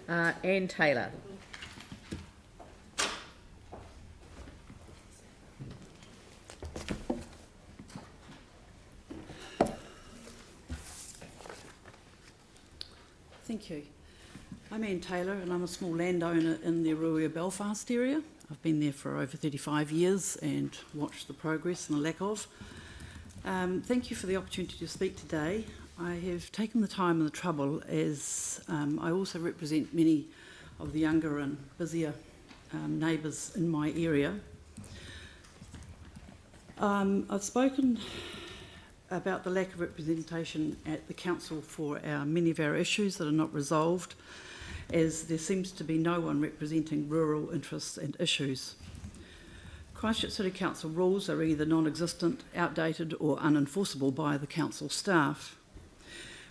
Anne Taylor. Thank you. I'm Anne Taylor and I'm a small landowner in the Ruia Belfast area. I've been there for over 35 years and watched the progress and the lack of. Thank you for the opportunity to speak today. I have taken the time and the trouble as I also represent many of the younger and busier neighbours in my area. I've spoken about the lack of representation at the council for many of our issues that are not resolved, as there seems to be no one representing rural interests and issues. Christchurch City Council rules are either non-existent, outdated or unenforceable by the council staff.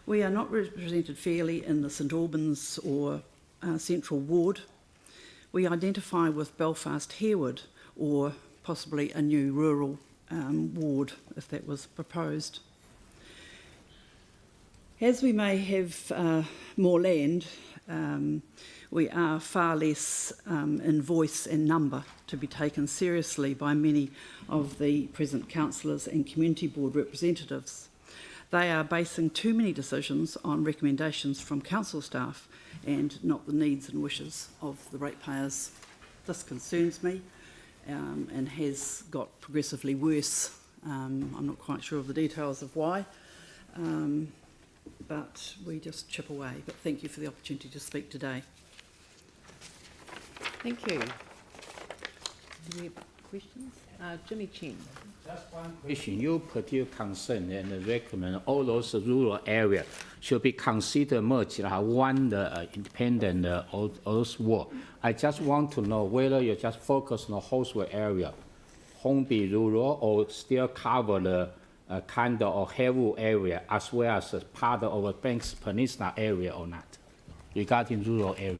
We are not represented fairly in the St Albans or Central Ward. We identify with Belfast Harewood or possibly a new rural ward if that was proposed. As we may have more land, we are far less in voice and number to be taken seriously by many of the present councillors and community board representatives. They are basing too many decisions on recommendations from council staff and not the needs and wishes of the ratepayers. This concerns me and has got progressively worse. I'm not quite sure of the details of why, but we just chip away. But thank you for the opportunity to speak today. Thank you. Do we have questions? Jimmy Chen. Just one question. You put your concern and recommend all those rural areas should be considered merged one independent all those ward. I just want to know whether you just focus on the whole area, Hornby rural, or still cover the kind of Harewood area as well as part of the Banks Peninsula area or not, regarding rural area.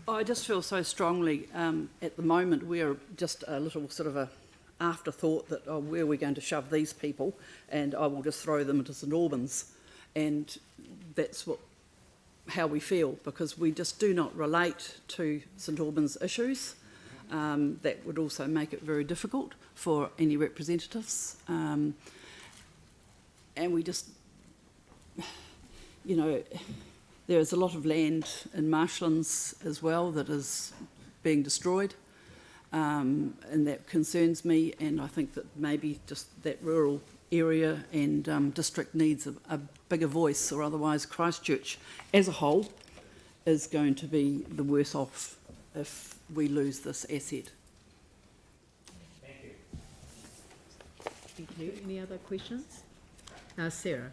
I just feel so strongly at the moment we're just a little sort of a afterthought that where are we going to shove these people, and I will just throw them into St Albans, and that's how we feel, because we just do not relate to St Albans issues. That would also make it very difficult for any representatives, and we just, you know, there is a lot of land in marshlands as well that is being destroyed, and that concerns me, and I think that maybe just that rural area and district needs a bigger voice, or otherwise Christchurch as a whole is going to be the worse off if we lose this asset. Thank you. Thank you. Any other questions? Sarah.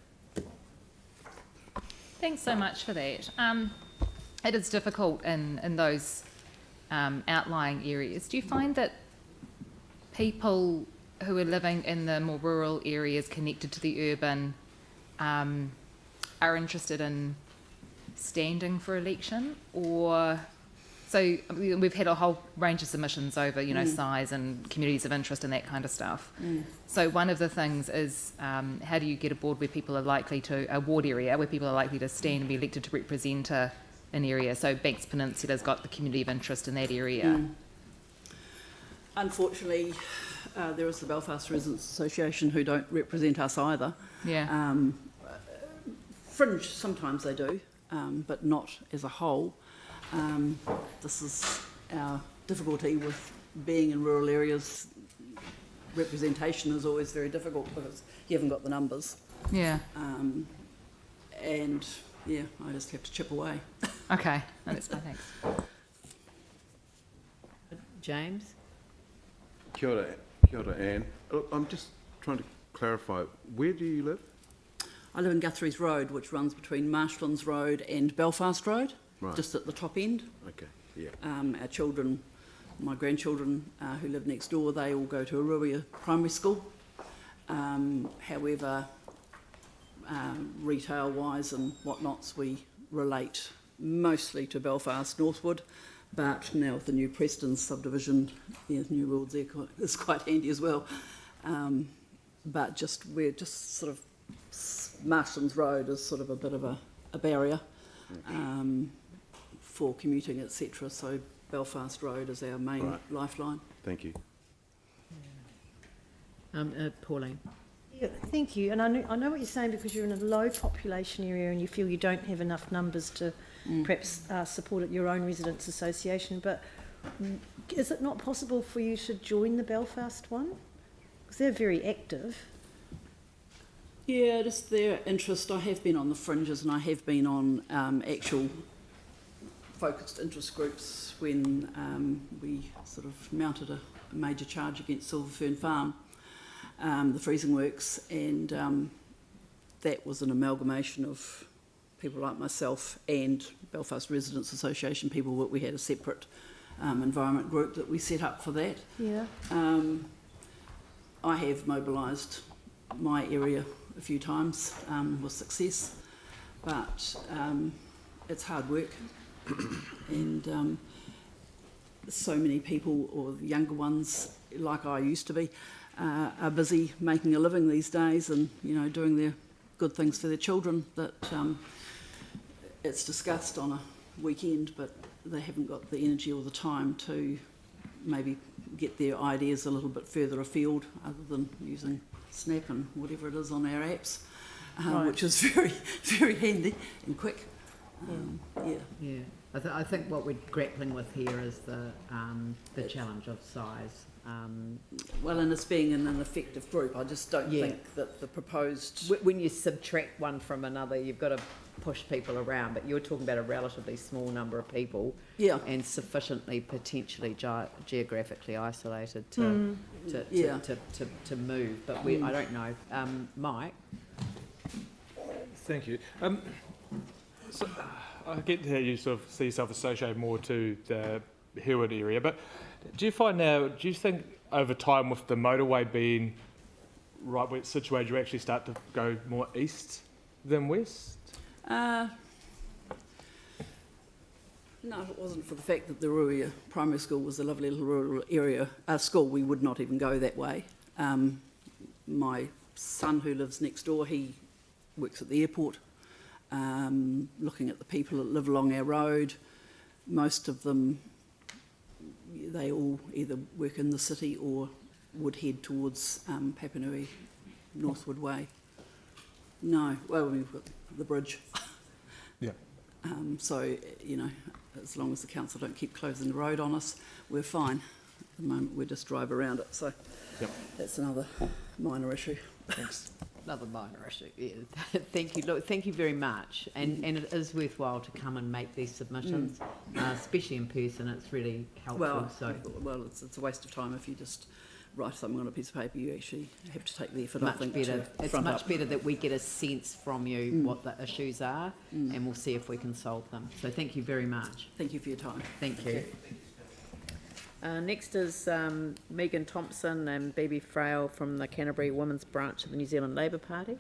Thanks so much for that. It is difficult in those outlying areas. Do you find that people who are living in the more rural areas connected to the urban are interested in standing for election? Or so we've had a whole range of submissions over, you know, size and communities of interest and that kind of stuff. So one of the things is how do you get a board where people are likely to, a ward area where people are likely to stand and be elected to represent an area? So Banks Peninsula's got the community of interest in that area. Unfortunately, there is the Belfast Residents Association who don't represent us either. Yeah. Fringe, sometimes they do, but not as a whole. This is our difficulty with being in rural areas. Representation is always very difficult because you haven't got the numbers. Yeah. And yeah, I just have to chip away. Okay, no, that's fine, thanks. James. Kia ora, Anne. I'm just trying to clarify, where do you live? I live in Guthrie's Road, which runs between Marshlands Road and Belfast Road, Right. just at the top end. Okay, yeah. Our children, my grandchildren who live next door, they all go to Ruia Primary School. However, retail-wise and whatnots, we relate mostly to Belfast Northwood, but now with the new Preston subdivision, yeah, new rules there is quite handy as well. But we're just sort of, Marshlands Road is sort of a bit of a barrier. for commuting, etc. So Belfast Road is our main Right. lifeline. Thank you. Pauline. Yeah, thank you. And I know what you're saying, because you're in a low population area and you feel you don't have enough numbers to perhaps support at your own residents' association. But is it not possible for you to join the Belfast one? Because they're very active. Yeah, just their interest. I have been on the fringes and I have been on actual focused interest groups when we sort of mounted a major charge against Silverfern Farm, the freezing works, and that was an amalgamation of people like myself and Belfast Residents Association people, but we had a separate environment group that we set up for that. Yeah. I have mobilised my area a few times with success, but it's hard work, and so many people, or the younger ones like I used to be, are busy making a living these days and, you know, doing their good things for their children, that it's discussed on a weekend, but they haven't got the energy or the time to maybe get their ideas a little bit further afield, other than using Snap and whatever it is on our apps, which is very, very handy and quick. Yeah, I think what we're grappling with here is the challenge of size. Well, and it's being in an effective group. I just don't think that the proposed... When you subtract one from another, you've got to push people around, but you're talking about a relatively small number of people, and sufficiently potentially geographically isolated to move. But I don't know, Mike. Thank you. So I get how you sort of see yourself associated more to the Heward area, but do you think over time, with the motorway being right where it's situated, you actually start to go more east than west? No, if it wasn't for the fact that the Ruia Primary School was a lovely little rural area school, we would not even go that way. My son, who lives next door, he works at the airport, looking at the people that live along our road. Most of them, they all either work in the city or would head towards Papanui, Northwood Way. No, well, we've got the bridge. Yeah. So, you know, as long as the council don't keep closing the road on us, we're fine. At the moment, we just drive around it, so that's another minor issue. Thanks. Another minor issue, yeah. Thank you. Look, thank you very much. And it is worthwhile to come and make these submissions, especially in person. It's really helpful. Well, it's a waste of time if you just write something on a piece of paper. You actually have to take the effort. Much I think, better. It's front much up. better that we get a sense from you what the issues are, and we'll see if we can solve them. So thank you very much. Thank you for your time. Thank you. Next is Megan Thompson and Bebe Frail from the Canterbury Women's Branch of the New Zealand Labour Party.